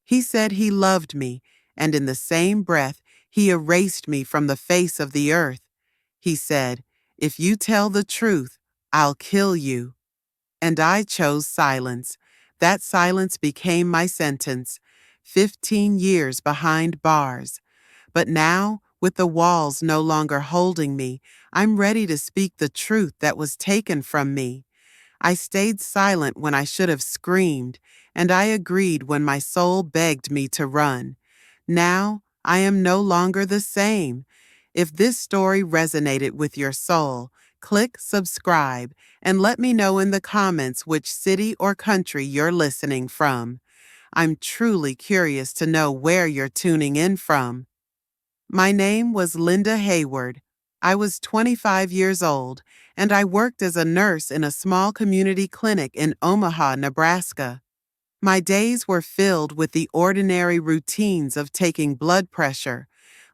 He said he loved me, and in the same breath, he erased me from the face of the earth. He said, "If you tell the truth, I'll kill you." And I chose silence. That silence became my sentence. 15 years behind bars. But now, with the walls no longer holding me, I'm ready to speak the truth that was taken from me. I stayed silent when I should have screamed, and I agreed when my soul begged me to run. Now, I am no longer the same. If this story resonated with your soul, click subscribe and let me know in the comments which city or country you're listening from. I'm truly curious to know where you're tuning in from. My name was Linda Hayward. I was 25 years old, and I worked as a nurse in a small community clinic in Omaha, Nebraska. My days were filled with the ordinary routines of taking blood pressure,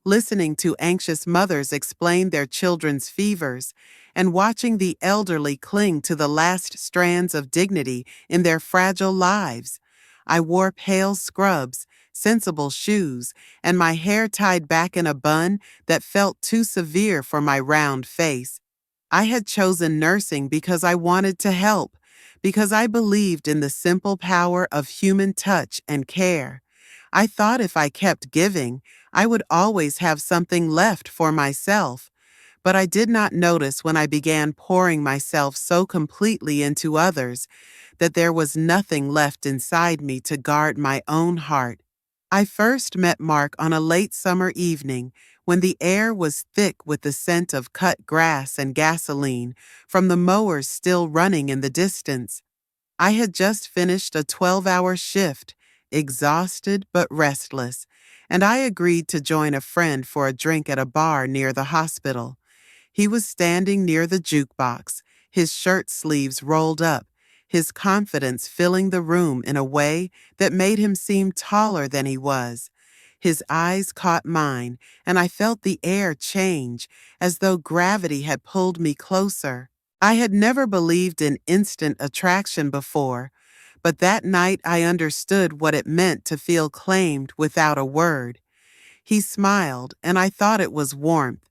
listening to anxious mothers explain their children's fevers, and watching the elderly cling to the last strands of dignity in their fragile lives. I wore pale scrubs, sensible shoes, and my hair tied back in a bun that felt too severe for my round face. I had chosen nursing because I wanted to help, because I believed in the simple power of human touch and care. I thought if I kept giving, I would always have something left for myself. But I did not notice when I began pouring myself so completely into others that there was nothing left inside me to guard my own heart. I first met Mark on a late summer evening when the air was thick with the scent of cut grass and gasoline from the mowers still running in the distance. I had just finished a 12-hour shift, exhausted but restless, and I agreed to join a friend for a drink at a bar near the hospital. He was standing near the jukebox, his shirt sleeves rolled up, his confidence filling the room in a way that made him seem taller than he was. His eyes caught mine, and I felt the air change, as though gravity had pulled me closer. I had never believed in instant attraction before, but that night I understood what it meant to feel claimed without a word. He smiled, and I thought it was warmth.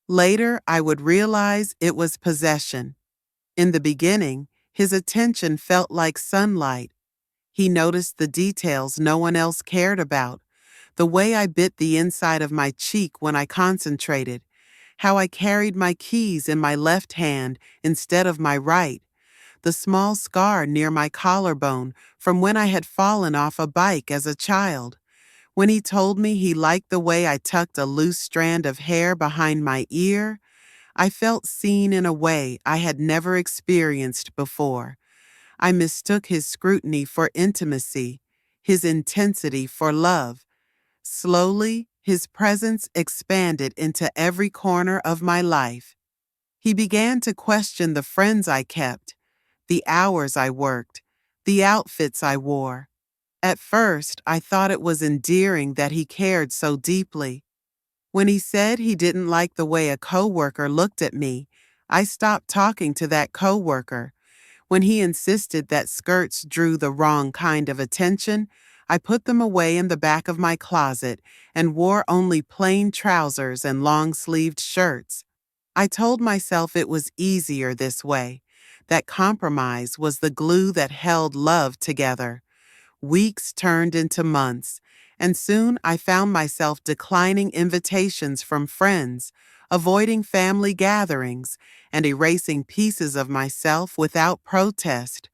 Later, I would realize it was possession. In the beginning, his attention felt like sunlight. He noticed the details no one else cared about, the way I bit the inside of my cheek when I concentrated, how I carried my keys in my left hand instead of my right, the small scar near my collarbone from when I had fallen off a bike as a child. When he told me he liked the way I tucked a loose strand of hair behind my ear, I felt seen in a way I had never experienced before. I mistook his scrutiny for intimacy, his intensity for love. Slowly, his presence expanded into every corner of my life. He began to question the friends I kept, the hours I worked, the outfits I wore. At first, I thought it was endearing that he cared so deeply. When he said he didn't like the way a coworker looked at me, I stopped talking to that coworker. When he insisted that skirts drew the wrong kind of attention, I put them away in the back of my closet and wore only plain trousers and long-sleeved shirts. I told myself it was easier this way, that compromise was the glue that held love together. Weeks turned into months, and soon I found myself declining invitations from friends, avoiding family gatherings, and erasing pieces of myself without protest.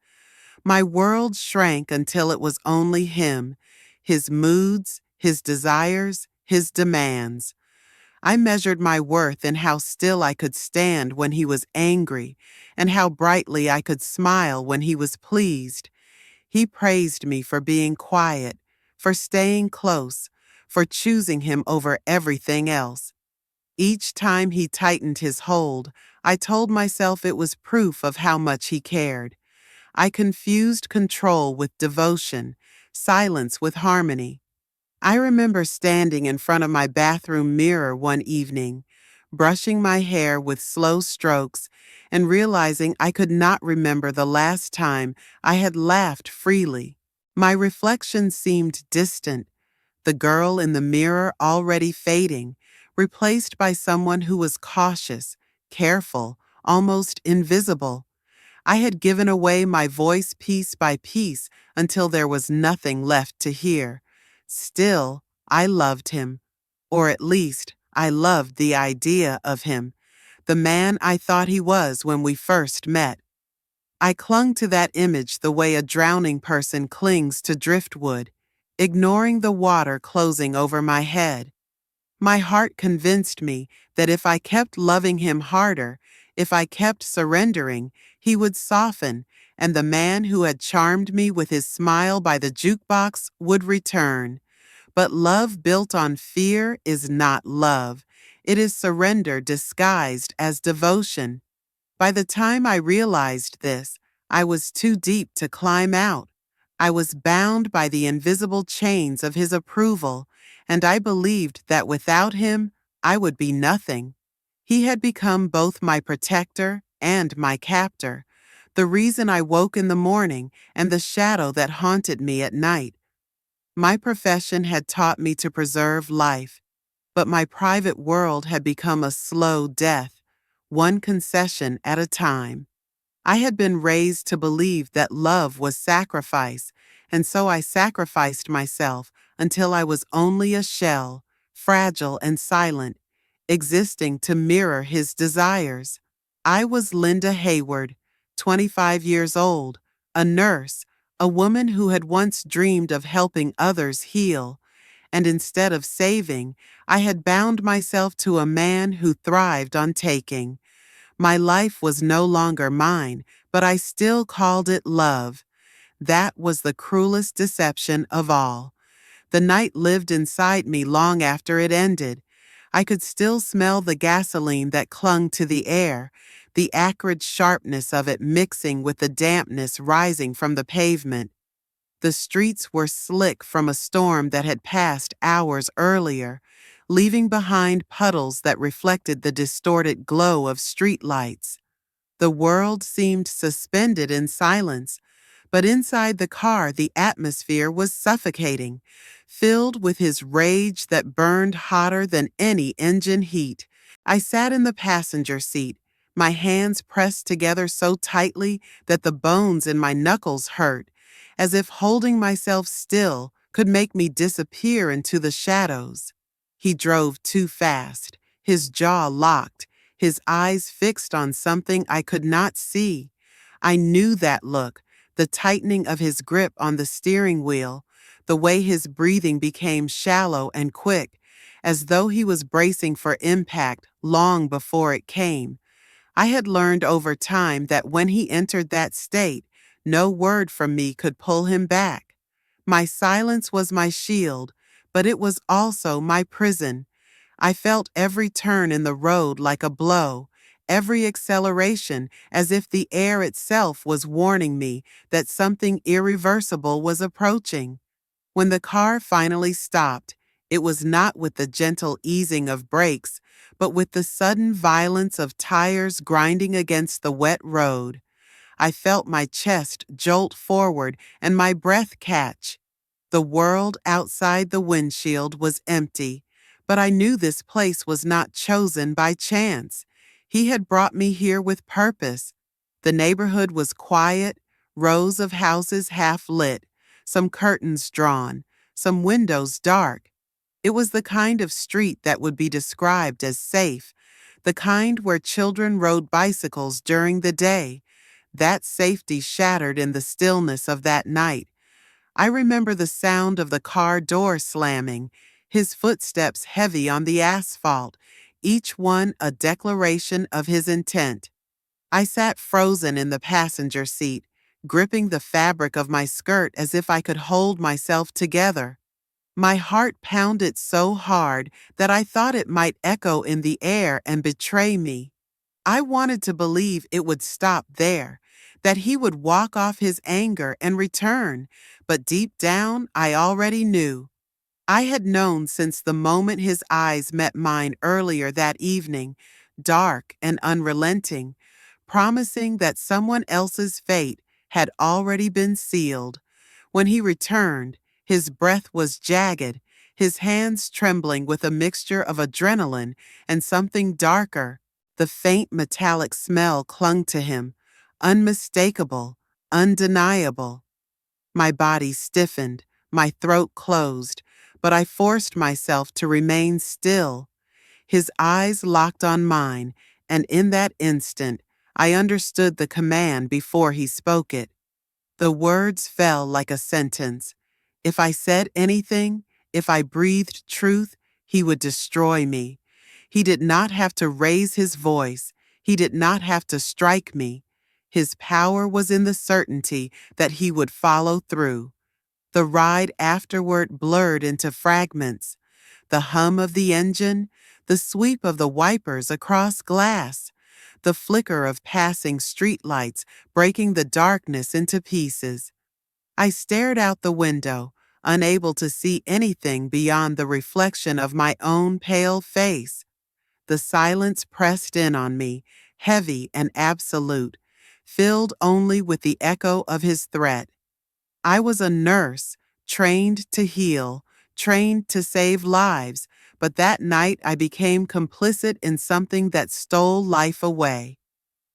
My world shrank until it was only him, his moods, his desires, his demands. I measured my worth in how still I could stand when he was angry, and how brightly I could smile when he was pleased. He praised me for being quiet, for staying close, for choosing him over everything else. Each time he tightened his hold, I told myself it was proof of how much he cared. I confused control with devotion, silence with harmony. I remember standing in front of my bathroom mirror one evening, brushing my hair with slow strokes and realizing I could not remember the last time I had laughed freely. My reflection seemed distant, the girl in the mirror already fading, replaced by someone who was cautious, careful, almost invisible. I had given away my voice piece by piece until there was nothing left to hear. Still, I loved him. Or at least, I loved the idea of him, the man I thought he was when we first met. I clung to that image the way a drowning person clings to driftwood, ignoring the water closing over my head. My heart convinced me that if I kept loving him harder, if I kept surrendering, he would soften, and the man who had charmed me with his smile by the jukebox would return. But love built on fear is not love. It is surrender disguised as devotion. By the time I realized this, I was too deep to climb out. I was bound by the invisible chains of his approval, and I believed that without him, I would be nothing. He had become both my protector and my captor, the reason I woke in the morning and the shadow that haunted me at night. My profession had taught me to preserve life, but my private world had become a slow death, one concession at a time. I had been raised to believe that love was sacrifice, and so I sacrificed myself until I was only a shell, fragile and silent, existing to mirror his desires. I was Linda Hayward, 25 years old, a nurse, a woman who had once dreamed of helping others heal, and instead of saving, I had bound myself to a man who thrived on taking. My life was no longer mine, but I still called it love. That was the cruelest deception of all. The night lived inside me long after it ended. I could still smell the gasoline that clung to the air, the acrid sharpness of it mixing with the dampness rising from the pavement. The streets were slick from a storm that had passed hours earlier, leaving behind puddles that reflected the distorted glow of streetlights. The world seemed suspended in silence, but inside the car the atmosphere was suffocating, filled with his rage that burned hotter than any engine heat. I sat in the passenger seat, my hands pressed together so tightly that the bones in my knuckles hurt, as if holding myself still could make me disappear into the shadows. He drove too fast, his jaw locked, his eyes fixed on something I could not see. I knew that look, the tightening of his grip on the steering wheel, the way his breathing became shallow and quick, as though he was bracing for impact long before it came. I had learned over time that when he entered that state, no word from me could pull him back. My silence was my shield, but it was also my prison. I felt every turn in the road like a blow, every acceleration as if the air itself was warning me that something irreversible was approaching. When the car finally stopped, it was not with the gentle easing of brakes, but with the sudden violence of tires grinding against the wet road. I felt my chest jolt forward and my breath catch. The world outside the windshield was empty, but I knew this place was not chosen by chance. He had brought me here with purpose. The neighborhood was quiet, rows of houses half lit, some curtains drawn, some windows dark. It was the kind of street that would be described as safe, the kind where children rode bicycles during the day. That safety shattered in the stillness of that night. I remember the sound of the car door slamming, his footsteps heavy on the asphalt, each one a declaration of his intent. I sat frozen in the passenger seat, gripping the fabric of my skirt as if I could hold myself together. My heart pounded so hard that I thought it might echo in the air and betray me. I wanted to believe it would stop there, that he would walk off his anger and return, but deep down I already knew. I had known since the moment his eyes met mine earlier that evening, dark and unrelenting, promising that someone else's fate had already been sealed. When he returned, his breath was jagged, his hands trembling with a mixture of adrenaline and something darker. The faint metallic smell clung to him, unmistakable, undeniable. My body stiffened, my throat closed, but I forced myself to remain still. His eyes locked on mine, and in that instant, I understood the command before he spoke it. The words fell like a sentence. If I said anything, if I breathed truth, he would destroy me. He did not have to raise his voice. He did not have to strike me. His power was in the certainty that he would follow through. The ride afterward blurred into fragments. The hum of the engine, the sweep of the wipers across glass, the flicker of passing streetlights breaking the darkness into pieces. I stared out the window, unable to see anything beyond the reflection of my own pale face. The silence pressed in on me, heavy and absolute, filled only with the echo of his threat. I was a nurse, trained to heal, trained to save lives, but that night I became complicit in something that stole life away.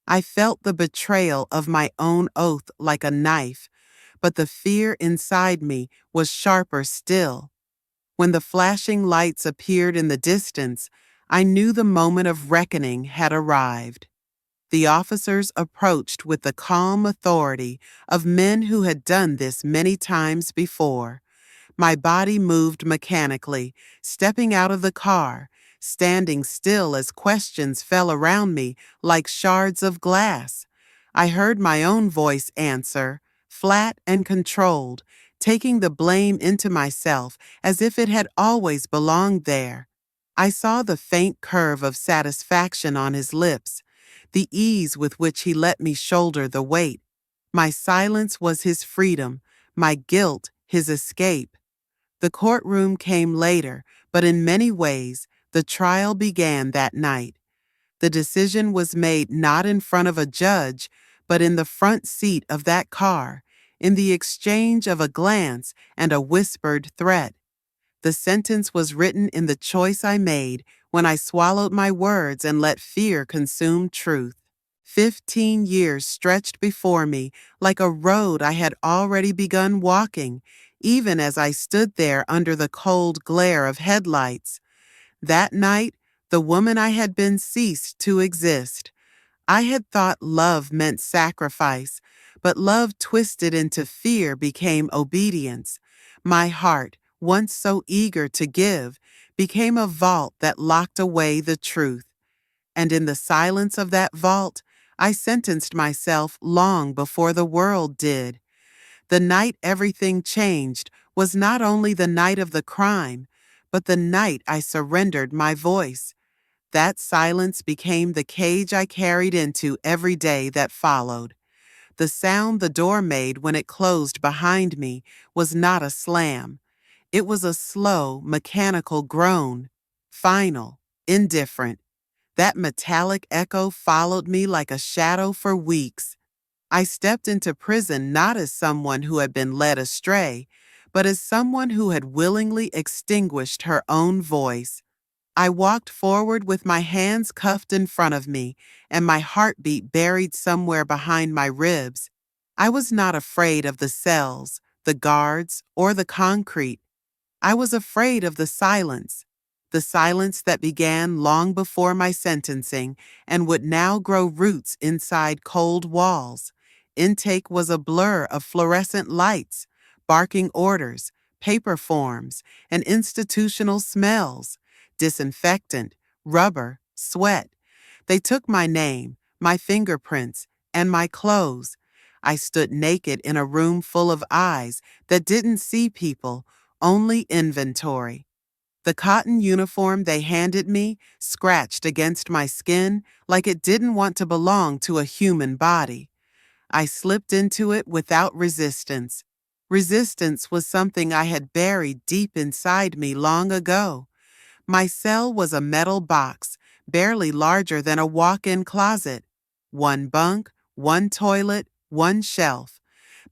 I felt the betrayal of my own oath like a knife, but the fear inside me was sharper still. When the flashing lights appeared in the distance, I knew the moment of reckoning had arrived. The officers approached with the calm authority of men who had done this many times before. My body moved mechanically, stepping out of the car, standing still as questions fell around me like shards of glass. I heard my own voice answer, flat and controlled, taking the blame into myself as if it had always belonged there. I saw the faint curve of satisfaction on his lips, the ease with which he let me shoulder the weight. My silence was his freedom, my guilt his escape. The courtroom came later, but in many ways, the trial began that night. The decision was made not in front of a judge, but in the front seat of that car, in the exchange of a glance and a whispered threat. The sentence was written in the choice I made when I swallowed my words and let fear consume truth. 15 years stretched before me like a road I had already begun walking, even as I stood there under the cold glare of headlights. That night, the woman I had been ceased to exist. I had thought love meant sacrifice, but love twisted into fear became obedience. My heart, once so eager to give, became a vault that locked away the truth. And in the silence of that vault, I sentenced myself long before the world did. The night everything changed was not only the night of the crime, but the night I surrendered my voice. That silence became the cage I carried into every day that followed. The sound the door made when it closed behind me was not a slam. It was a slow, mechanical groan, final, indifferent. That metallic echo followed me like a shadow for weeks. I stepped into prison not as someone who had been led astray, but as someone who had willingly extinguished her own voice. I walked forward with my hands cuffed in front of me and my heartbeat buried somewhere behind my ribs. I was not afraid of the cells, the guards, or the concrete. I was afraid of the silence that began long before my sentencing and would now grow roots inside cold walls. Intake was a blur of fluorescent lights, barking orders, paper forms, and institutional smells, disinfectant, rubber, sweat. They took my name, my fingerprints, and my clothes. I stood naked in a room full of eyes that didn't see people, only inventory. The cotton uniform they handed me scratched against my skin like it didn't want to belong to a human body. I slipped into it without resistance. Resistance was something I had buried deep inside me long ago. My cell was a metal box, barely larger than a walk-in closet. One bunk, one toilet, one shelf.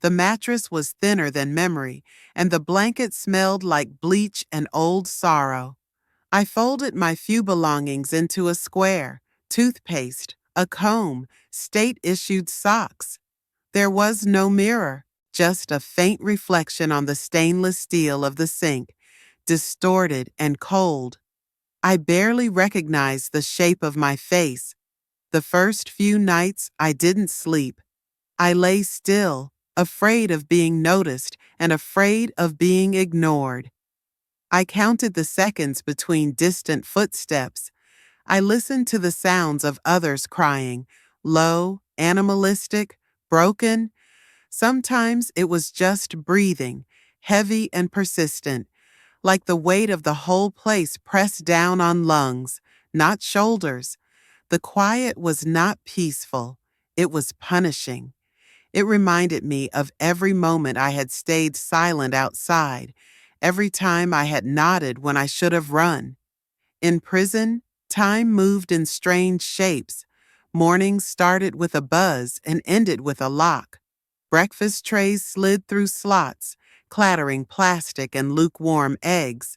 The mattress was thinner than memory, and the blanket smelled like bleach and old sorrow. I folded my few belongings into a square: toothpaste, a comb, state-issued socks. There was no mirror, just a faint reflection on the stainless steel of the sink, distorted and cold. I barely recognized the shape of my face. The first few nights I didn't sleep. I lay still, afraid of being noticed and afraid of being ignored. I counted the seconds between distant footsteps. I listened to the sounds of others crying, low, animalistic, broken. Sometimes it was just breathing, heavy and persistent, like the weight of the whole place pressed down on lungs, not shoulders. The quiet was not peaceful. It was punishing. It reminded me of every moment I had stayed silent outside, every time I had nodded when I should have run. In prison, time moved in strange shapes. Mornings started with a buzz and ended with a lock. Breakfast trays slid through slots, clattering plastic and lukewarm eggs.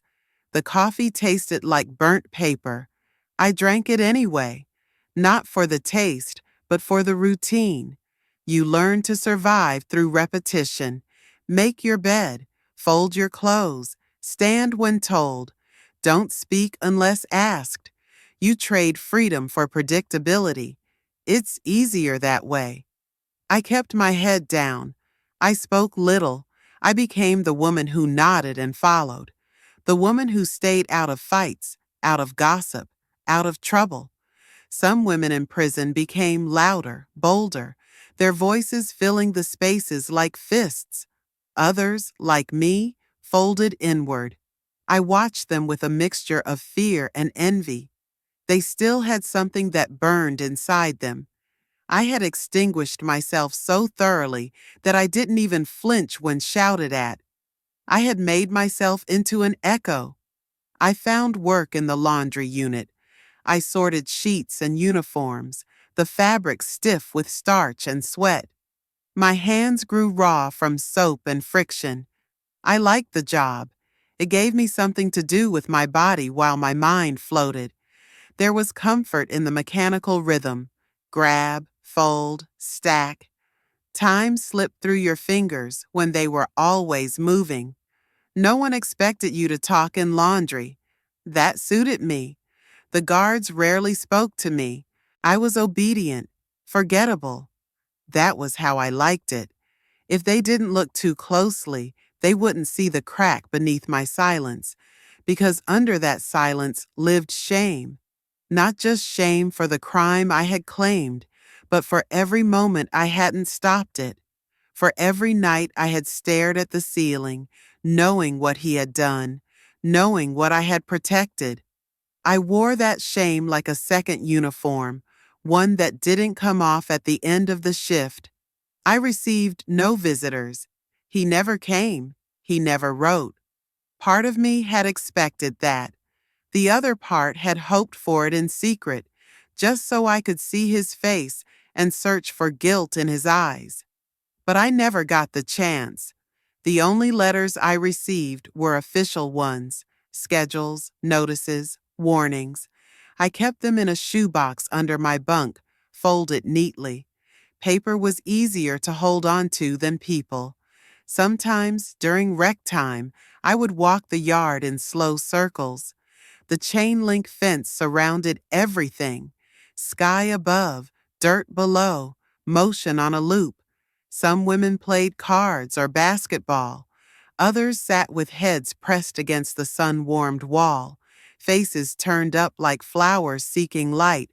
The coffee tasted like burnt paper. I drank it anyway, not for the taste, but for the routine. You learn to survive through repetition. Make your bed, fold your clothes, stand when told. Don't speak unless asked. You trade freedom for predictability. It's easier that way. I kept my head down. I spoke little. I became the woman who nodded and followed. The woman who stayed out of fights, out of gossip, out of trouble. Some women in prison became louder, bolder, their voices filling the spaces like fists. Others, like me, folded inward. I watched them with a mixture of fear and envy. They still had something that burned inside them. I had extinguished myself so thoroughly that I didn't even flinch when shouted at. I had made myself into an echo. I found work in the laundry unit. I sorted sheets and uniforms, the fabric stiff with starch and sweat. My hands grew raw from soap and friction. I liked the job. It gave me something to do with my body while my mind floated. There was comfort in the mechanical rhythm. Grab, fold, stack. Time slipped through your fingers when they were always moving. No one expected you to talk in laundry. That suited me. The guards rarely spoke to me. I was obedient, forgettable. That was how I liked it. If they didn't look too closely, they wouldn't see the crack beneath my silence, because under that silence lived shame. Not just shame for the crime I had claimed, but for every moment I hadn't stopped it. For every night I had stared at the ceiling, knowing what he had done, knowing what I had protected. I wore that shame like a second uniform, one that didn't come off at the end of the shift. I received no visitors. He never came. He never wrote. Part of me had expected that. The other part had hoped for it in secret, just so I could see his face and search for guilt in his eyes. But I never got the chance. The only letters I received were official ones: schedules, notices, warnings. I kept them in a shoebox under my bunk, folded neatly. Paper was easier to hold on to than people. Sometimes, during rec time, I would walk the yard in slow circles. The chain-link fence surrounded everything: sky above, dirt below, motion on a loop. Some women played cards or basketball. Others sat with heads pressed against the sun-warmed wall, faces turned up like flowers seeking light.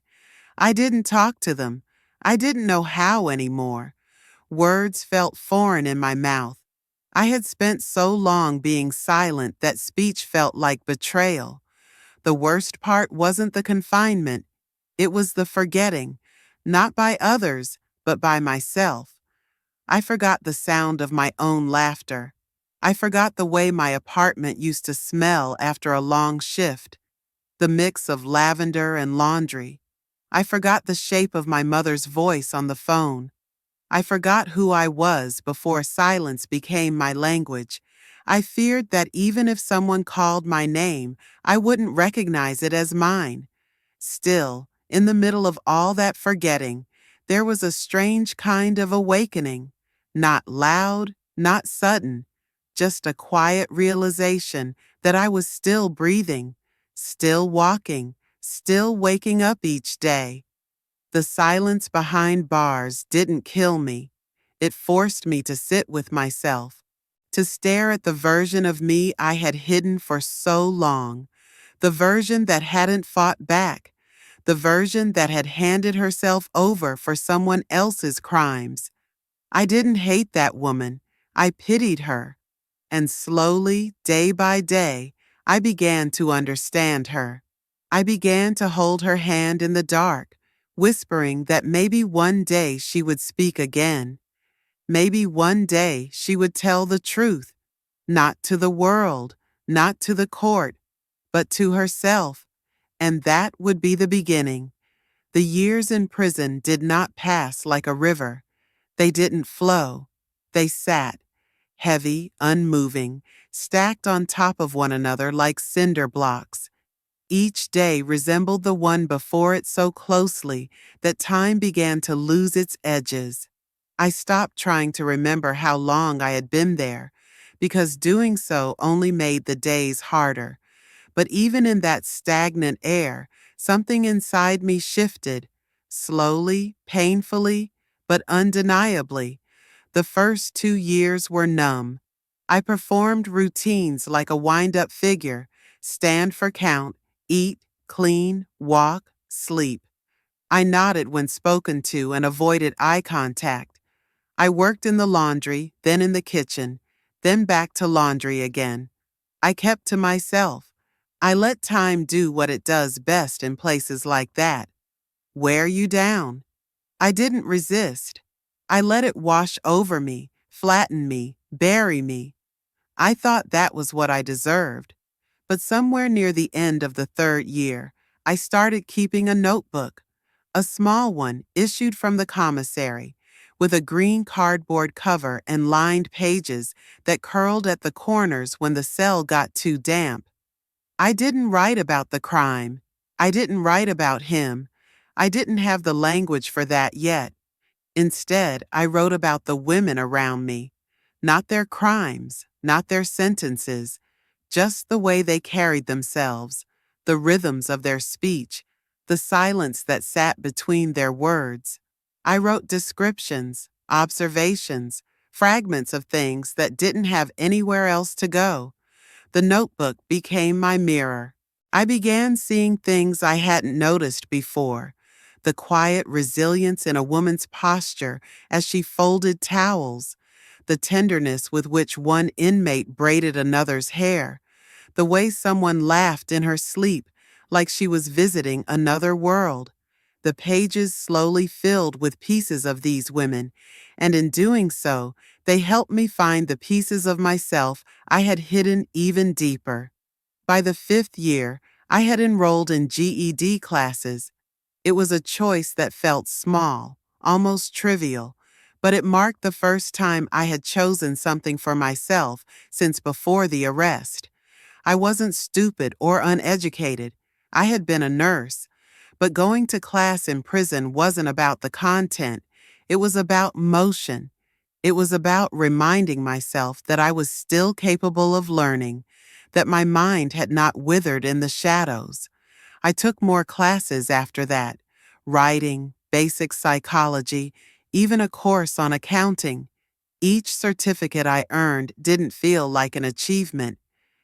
I didn't talk to them. I didn't know how anymore. Words felt foreign in my mouth. I had spent so long being silent that speech felt like betrayal. The worst part wasn't the confinement. It was the forgetting, not by others, but by myself. I forgot the sound of my own laughter. I forgot the way my apartment used to smell after a long shift, the mix of lavender and laundry. I forgot the shape of my mother's voice on the phone. I forgot who I was before silence became my language. I feared that even if someone called my name, I wouldn't recognize it as mine. Still, in the middle of all that forgetting, there was a strange kind of awakening. Not loud, not sudden, just a quiet realization that I was still breathing, still walking, still waking up each day. The silence behind bars didn't kill me. It forced me to sit with myself, to stare at the version of me I had hidden for so long, the version that hadn't fought back, the version that had handed herself over for someone else's crimes. I didn't hate that woman. I pitied her. And slowly, day by day, I began to understand her. I began to hold her hand in the dark, whispering that maybe one day she would speak again. Maybe one day she would tell the truth, not to the world, not to the court, but to herself. And that would be the beginning. The years in prison did not pass like a river. They didn't flow. They sat, heavy, unmoving, stacked on top of one another like cinder blocks. Each day resembled the one before it so closely that time began to lose its edges. I stopped trying to remember how long I had been there, because doing so only made the days harder. But even in that stagnant air, something inside me shifted, slowly, painfully, but undeniably. The first 2 years were numb. I performed routines like a wind-up figure, stand for count, eat, clean, walk, sleep. I nodded when spoken to and avoided eye contact. I worked in the laundry, then in the kitchen, then back to laundry again. I kept to myself. I let time do what it does best in places like that. Wear you down. I didn't resist. I let it wash over me, flatten me, bury me. I thought that was what I deserved. But somewhere near the end of the 3rd year, I started keeping a notebook, a small one issued from the commissary, with a green cardboard cover and lined pages that curled at the corners when the cell got too damp. I didn't write about the crime. I didn't write about him. I didn't have the language for that yet. Instead, I wrote about the women around me, not their crimes, not their sentences, just the way they carried themselves, the rhythms of their speech, the silence that sat between their words. I wrote descriptions, observations, fragments of things that didn't have anywhere else to go. The notebook became my mirror. I began seeing things I hadn't noticed before. The quiet resilience in a woman's posture as she folded towels, the tenderness with which one inmate braided another's hair, the way someone laughed in her sleep like she was visiting another world. The pages slowly filled with pieces of these women, and in doing so, they helped me find the pieces of myself I had hidden even deeper. By the 5th year, I had enrolled in GED classes. It was a choice that felt small, almost trivial, but it marked the first time I had chosen something for myself since before the arrest. I wasn't stupid or uneducated. I had been a nurse. But going to class in prison wasn't about the content. It was about motion. It was about reminding myself that I was still capable of learning, that my mind had not withered in the shadows. I took more classes after that: writing, basic psychology, even a course on accounting. Each certificate I earned didn't feel like an achievement.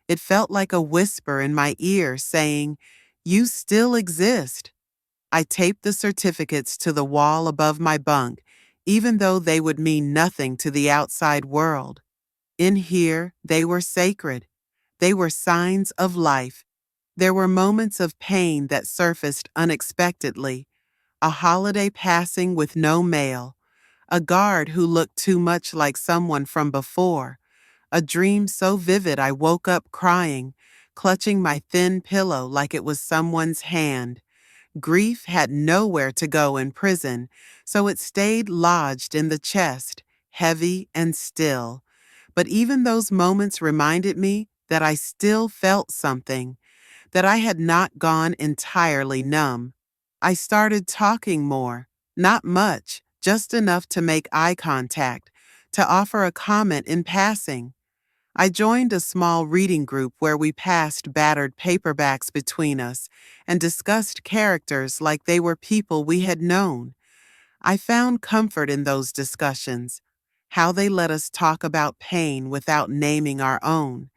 It felt like a whisper in my ear saying, "You still exist." I taped the certificates to the wall above my bunk, even though they would mean nothing to the outside world. In here, they were sacred. They were signs of life. There were moments of pain that surfaced unexpectedly: a holiday passing with no mail, a guard who looked too much like someone from before, a dream so vivid I woke up crying, clutching my thin pillow like it was someone's hand. Grief had nowhere to go in prison, so it stayed lodged in the chest, heavy and still. But even those moments reminded me that I still felt something, that I had not gone entirely numb. I started talking more, not much, just enough to make eye contact, to offer a comment in passing. I joined a small reading group where we passed battered paperbacks between us and discussed characters like they were people we had known. I found comfort in those discussions, how they let us talk about pain without naming our own,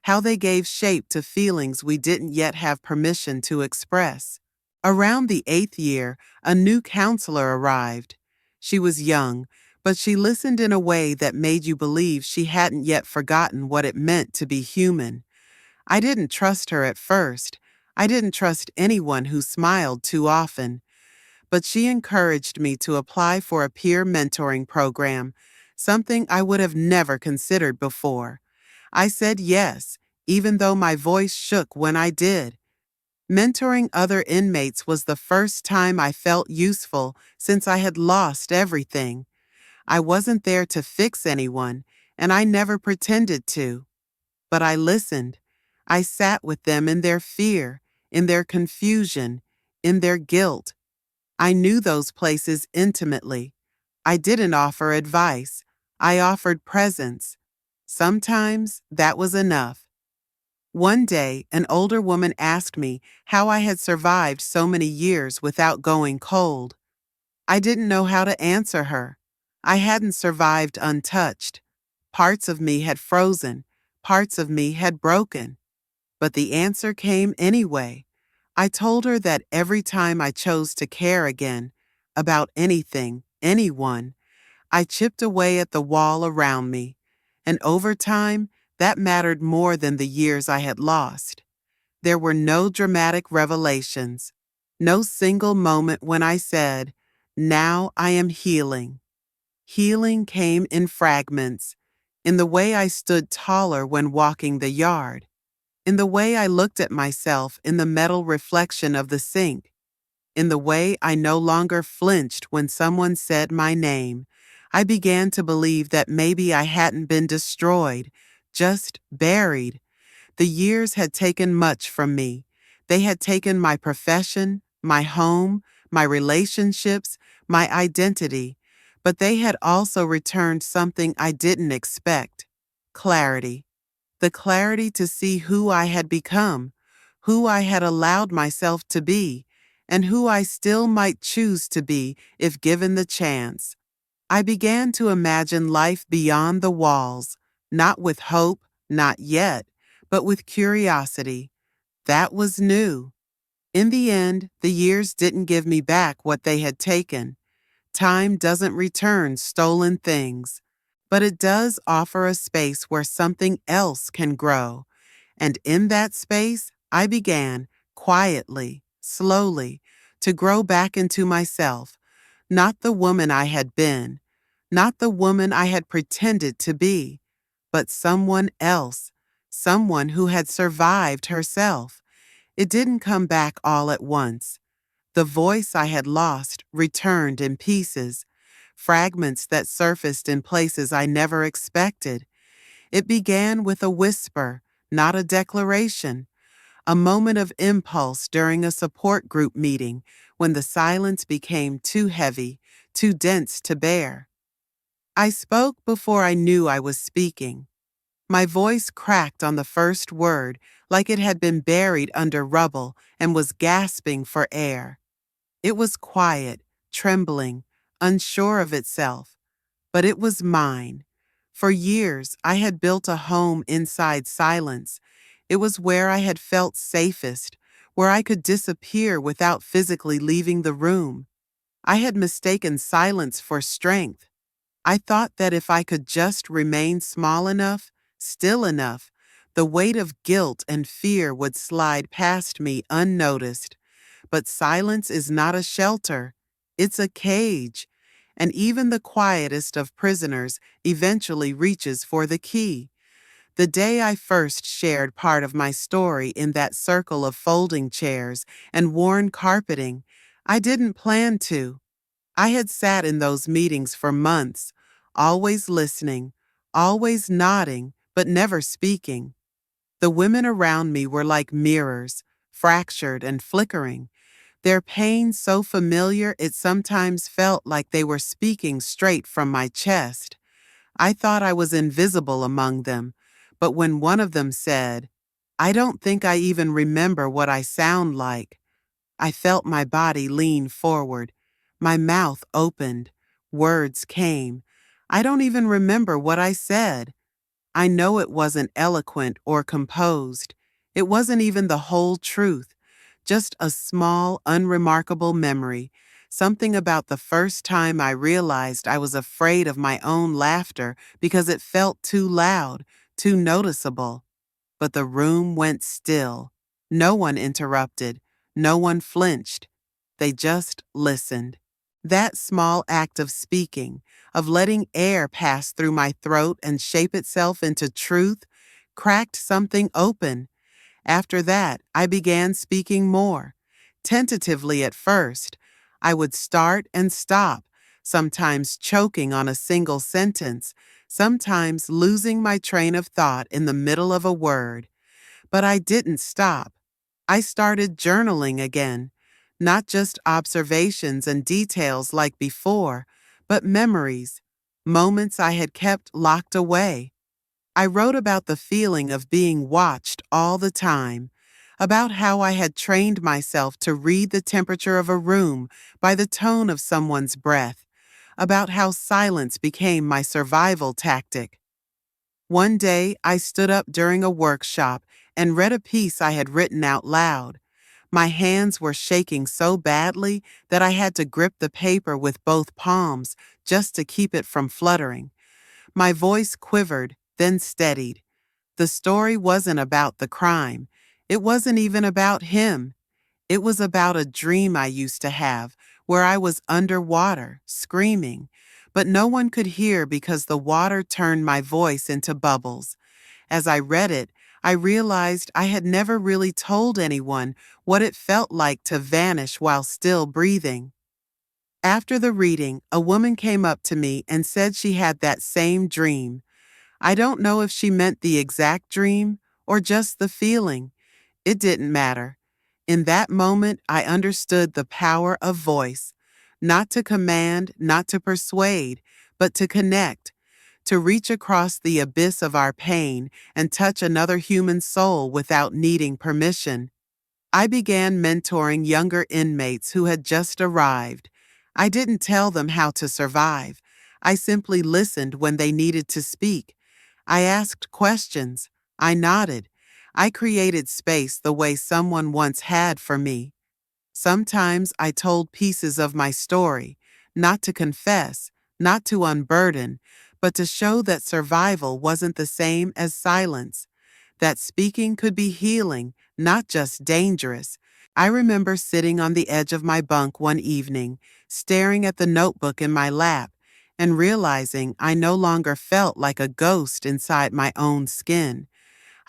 how they gave shape to feelings we didn't yet have permission to express. Around the 8th year, a new counselor arrived. She was young, but she listened in a way that made you believe she hadn't yet forgotten what it meant to be human. I didn't trust her at first. I didn't trust anyone who smiled too often. But she encouraged me to apply for a peer mentoring program, something I would have never considered before. I said yes, even though my voice shook when I did. Mentoring other inmates was the first time I felt useful since I had lost everything. I wasn't there to fix anyone, and I never pretended to. But I listened. I sat with them in their fear, in their confusion, in their guilt. I knew those places intimately. I didn't offer advice. I offered presence. Sometimes that was enough. One day, an older woman asked me how I had survived so many years without going cold. I didn't know how to answer her. I hadn't survived untouched. Parts of me had frozen. Parts of me had broken. But the answer came anyway. I told her that every time I chose to care again, about anything, anyone, I chipped away at the wall around me. And over time, that mattered more than the years I had lost. There were no dramatic revelations, no single moment when I said, "Now I am healing." Healing came in fragments, in the way I stood taller when walking the yard, in the way I looked at myself in the metal reflection of the sink, in the way I no longer flinched when someone said my name. I began to believe that maybe I hadn't been destroyed, just buried. The years had taken much from me. They had taken my profession, my home, my relationships, my identity, but they had also returned something I didn't expect: clarity. The clarity to see who I had become, who I had allowed myself to be, and who I still might choose to be if given the chance. I began to imagine life beyond the walls, not with hope, not yet, but with curiosity. That was new. In the end, the years didn't give me back what they had taken. Time doesn't return stolen things, but it does offer a space where something else can grow. And in that space, I began, quietly, slowly, to grow back into myself, not the woman I had been, not the woman I had pretended to be, but someone else, someone who had survived herself. It didn't come back all at once. The voice I had lost returned in pieces, fragments that surfaced in places I never expected. It began with a whisper, not a declaration, a moment of impulse during a support group meeting when the silence became too heavy, too dense to bear. I spoke before I knew I was speaking. My voice cracked on the first word like it had been buried under rubble and was gasping for air. It was quiet, trembling, unsure of itself, but it was mine. For years, I had built a home inside silence. It was where I had felt safest, where I could disappear without physically leaving the room. I had mistaken silence for strength. I thought that if I could just remain small enough, still enough, the weight of guilt and fear would slide past me unnoticed. But silence is not a shelter. It's a cage. And even the quietest of prisoners eventually reaches for the key. The day I first shared part of my story in that circle of folding chairs and worn carpeting, I didn't plan to. I had sat in those meetings for months, always listening, always nodding, but never speaking. The women around me were like mirrors, fractured and flickering, their pain so familiar it sometimes felt like they were speaking straight from my chest. I thought I was invisible among them, but when one of them said, "I don't think I even remember what I sound like," I felt my body lean forward. My mouth opened. Words came. I don't even remember what I said. I know it wasn't eloquent or composed. It wasn't even the whole truth, just a small, unremarkable memory, something about the first time I realized I was afraid of my own laughter because it felt too loud, too noticeable. But the room went still. No one interrupted. No one flinched. They just listened. That small act of speaking, of letting air pass through my throat and shape itself into truth, cracked something open. After that, I began speaking more. Tentatively at first, I would start and stop, sometimes choking on a single sentence, sometimes losing my train of thought in the middle of a word. But I didn't stop. I started journaling again, not just observations and details like before, but memories, moments I had kept locked away. I wrote about the feeling of being watched all the time, about how I had trained myself to read the temperature of a room by the tone of someone's breath, about how silence became my survival tactic. One day, I stood up during a workshop and read a piece I had written out loud. My hands were shaking so badly that I had to grip the paper with both palms just to keep it from fluttering. My voice quivered, then steadied. The story wasn't about the crime. It wasn't even about him. It was about a dream I used to have, where I was underwater, screaming, but no one could hear because the water turned my voice into bubbles. As I read it, I realized I had never really told anyone what it felt like to vanish while still breathing. After the reading, a woman came up to me and said she had that same dream. I don't know if she meant the exact dream or just the feeling. It didn't matter. In that moment, I understood the power of voice, not to command, not to persuade, but to connect, to reach across the abyss of our pain and touch another human soul without needing permission. I began mentoring younger inmates who had just arrived. I didn't tell them how to survive. I simply listened when they needed to speak. I asked questions. I nodded. I created space the way someone once had for me. Sometimes I told pieces of my story, not to confess, not to unburden, but to show that survival wasn't the same as silence, that speaking could be healing, not just dangerous. I remember sitting on the edge of my bunk one evening, staring at the notebook in my lap, and realizing I no longer felt like a ghost inside my own skin.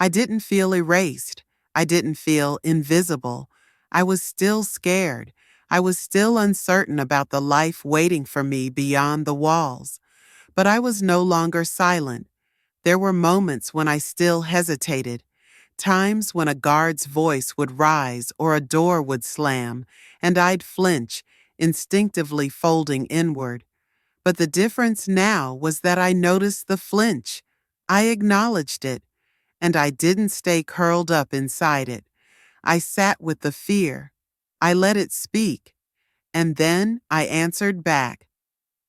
I didn't feel erased. I didn't feel invisible. I was still scared. I was still uncertain about the life waiting for me beyond the walls. But I was no longer silent. There were moments when I still hesitated, times when a guard's voice would rise or a door would slam, and I'd flinch, instinctively folding inward. But the difference now was that I noticed the flinch. I acknowledged it, and I didn't stay curled up inside it. I sat with the fear. I let it speak, and then I answered back.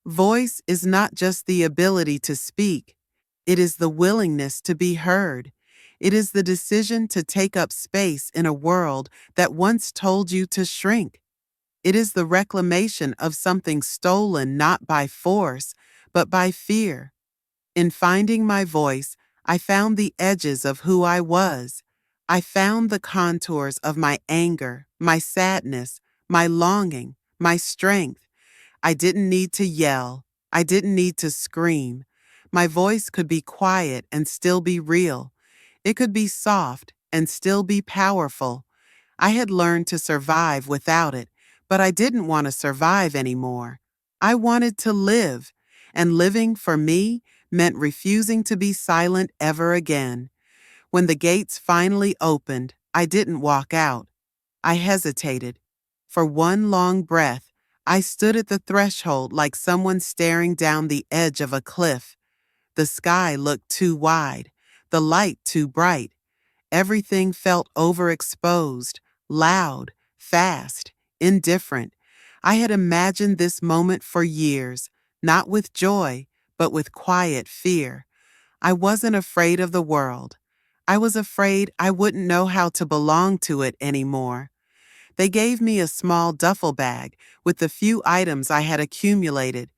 Voice is not just the ability to speak. It is the willingness to be heard. It is the decision to take up space in a world that once told you to shrink. It is the reclamation of something stolen not by force, but by fear. In finding my voice, I found the edges of who I was. I found the contours of my anger, my sadness, my longing, my strength. I didn't need to yell. I didn't need to scream. My voice could be quiet and still be real. It could be soft and still be powerful. I had learned to survive without it, but I didn't want to survive anymore. I wanted to live, and living for me meant refusing to be silent ever again. When the gates finally opened, I didn't walk out. I hesitated. For one long breath, I stood at the threshold like someone staring down the edge of a cliff. The sky looked too wide, the light too bright. Everything felt overexposed, loud, fast, indifferent. I had imagined this moment for years, not with joy, but with quiet fear. I wasn't afraid of the world. I was afraid I wouldn't know how to belong to it anymore. They gave me a small duffel bag with the few items I had accumulated: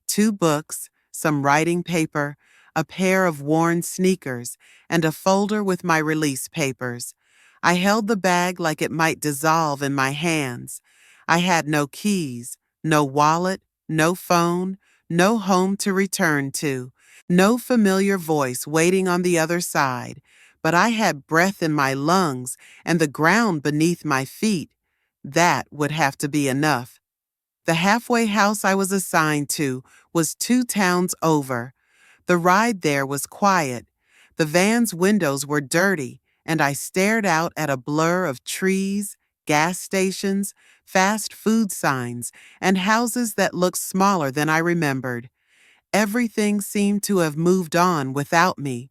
2 books, some writing paper, a pair of worn sneakers, and a folder with my release papers. I held the bag like it might dissolve in my hands. I had no keys, no wallet, no phone, no home to return to, no familiar voice waiting on the other side, but I had breath in my lungs and the ground beneath my feet. That would have to be enough. The halfway house I was assigned to was 2 towns over. The ride there was quiet. The van's windows were dirty, and I stared out at a blur of trees, gas stations, fast food signs, and houses that looked smaller than I remembered. Everything seemed to have moved on without me.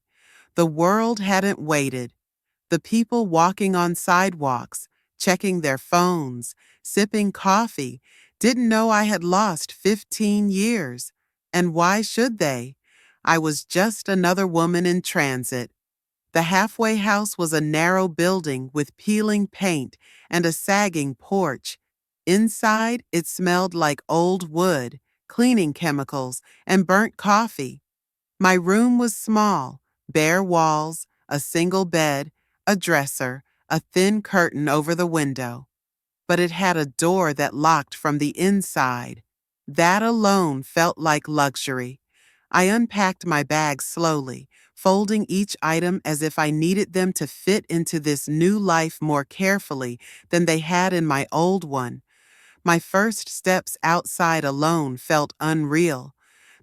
The world hadn't waited. The people walking on sidewalks, checking their phones, sipping coffee, didn't know I had lost 15 years. And why should they? I was just another woman in transit. The halfway house was a narrow building with peeling paint and a sagging porch. Inside, it smelled like old wood, cleaning chemicals, and burnt coffee. My room was small, bare walls, a single bed, a dresser, a thin curtain over the window. But it had a door that locked from the inside. That alone felt like luxury. I unpacked my bag slowly, folding each item as if I needed them to fit into this new life more carefully than they had in my old one. My first steps outside alone felt unreal.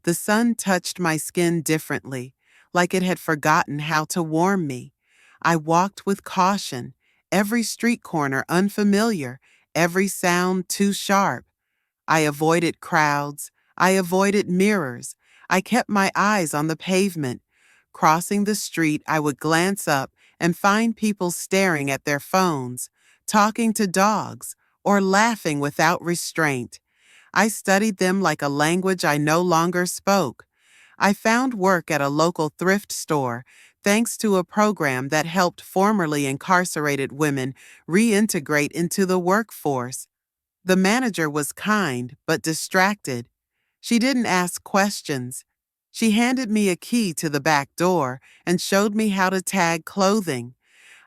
The sun touched my skin differently, like it had forgotten how to warm me. I walked with caution, every street corner unfamiliar, every sound too sharp. I avoided crowds. I avoided mirrors. I kept my eyes on the pavement. Crossing the street, I would glance up and find people staring at their phones, talking to dogs, or laughing without restraint. I studied them like a language I no longer spoke. I found work at a local thrift store thanks to a program that helped formerly incarcerated women reintegrate into the workforce. The manager was kind but distracted. She didn't ask questions. She handed me a key to the back door and showed me how to tag clothing.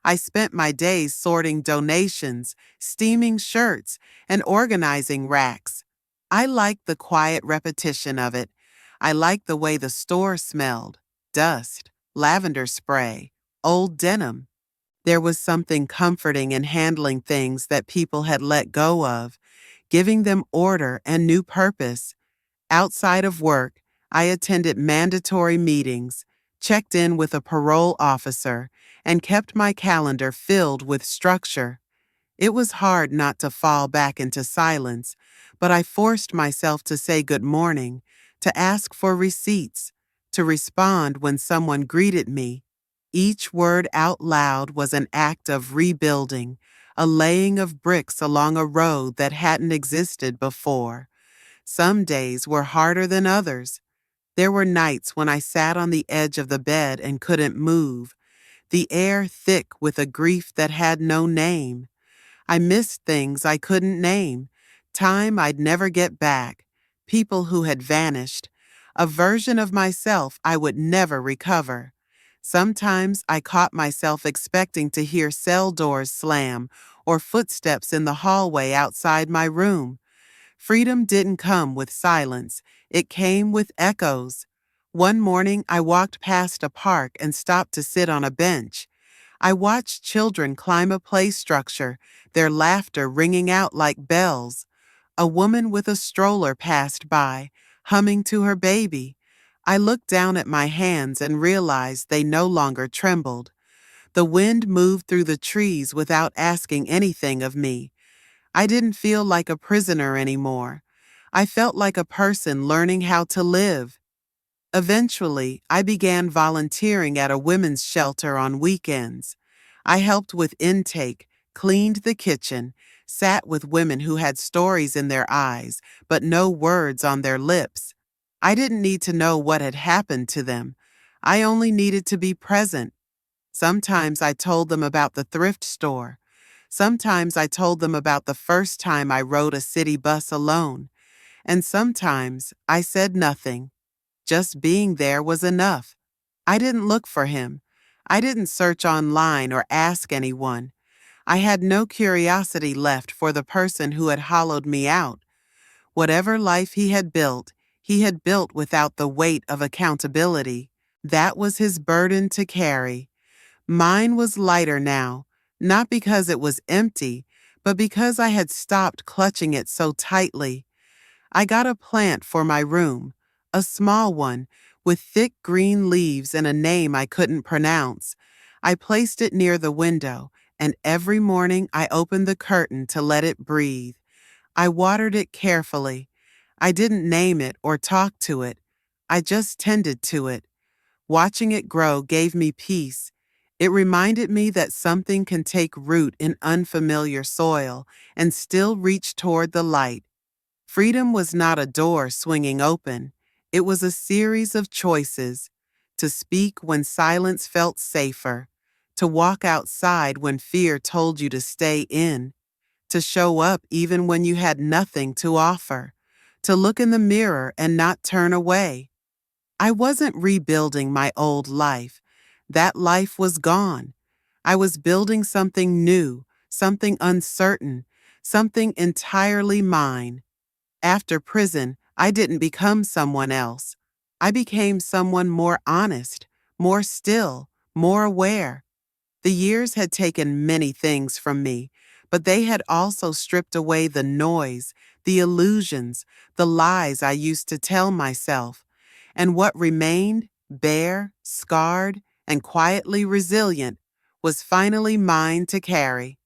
I spent my days sorting donations, steaming shirts, and organizing racks. I liked the quiet repetition of it. I liked the way the store smelled: dust, lavender spray, old denim. There was something comforting in handling things that people had let go of, giving them order and new purpose. Outside of work, I attended mandatory meetings, checked in with a parole officer, and kept my calendar filled with structure. It was hard not to fall back into silence, but I forced myself to say good morning, to ask for receipts, to respond when someone greeted me. Each word out loud was an act of rebuilding, a laying of bricks along a road that hadn't existed before. Some days were harder than others. There were nights when I sat on the edge of the bed and couldn't move, the air thick with a grief that had no name. I missed things I couldn't name, time I'd never get back, people who had vanished, a version of myself I would never recover. Sometimes I caught myself expecting to hear cell doors slam or footsteps in the hallway outside my room. Freedom didn't come with silence, it came with echoes. One morning I walked past a park and stopped to sit on a bench. I watched children climb a play structure, their laughter ringing out like bells. A woman with a stroller passed by, humming to her baby. I looked down at my hands and realized they no longer trembled. The wind moved through the trees without asking anything of me. I didn't feel like a prisoner anymore. I felt like a person learning how to live. Eventually, I began volunteering at a women's shelter on weekends. I helped with intake, cleaned the kitchen, sat with women who had stories in their eyes, but no words on their lips. I didn't need to know what had happened to them. I only needed to be present. Sometimes I told them about the thrift store. Sometimes I told them about the first time I rode a city bus alone. And sometimes I said nothing. Just being there was enough. I didn't look for him. I didn't search online or ask anyone. I had no curiosity left for the person who had hollowed me out. Whatever life he had built without the weight of accountability. That was his burden to carry. Mine was lighter now, not because it was empty, but because I had stopped clutching it so tightly. I got a plant for my room, a small one, with thick green leaves and a name I couldn't pronounce. I placed it near the window, and every morning I opened the curtain to let it breathe. I watered it carefully. I didn't name it or talk to it. I just tended to it. Watching it grow gave me peace. It reminded me that something can take root in unfamiliar soil and still reach toward the light. Freedom was not a door swinging open. It was a series of choices: to speak when silence felt safer, to walk outside when fear told you to stay in, to show up even when you had nothing to offer, to look in the mirror and not turn away. I wasn't rebuilding my old life. That life was gone. I was building something new, something uncertain, something entirely mine. After prison, I didn't become someone else. I became someone more honest, more still, more aware. The years had taken many things from me, but they had also stripped away the noise, the illusions, the lies I used to tell myself. And what remained, bare, scarred, and quietly resilient, was finally mine to carry.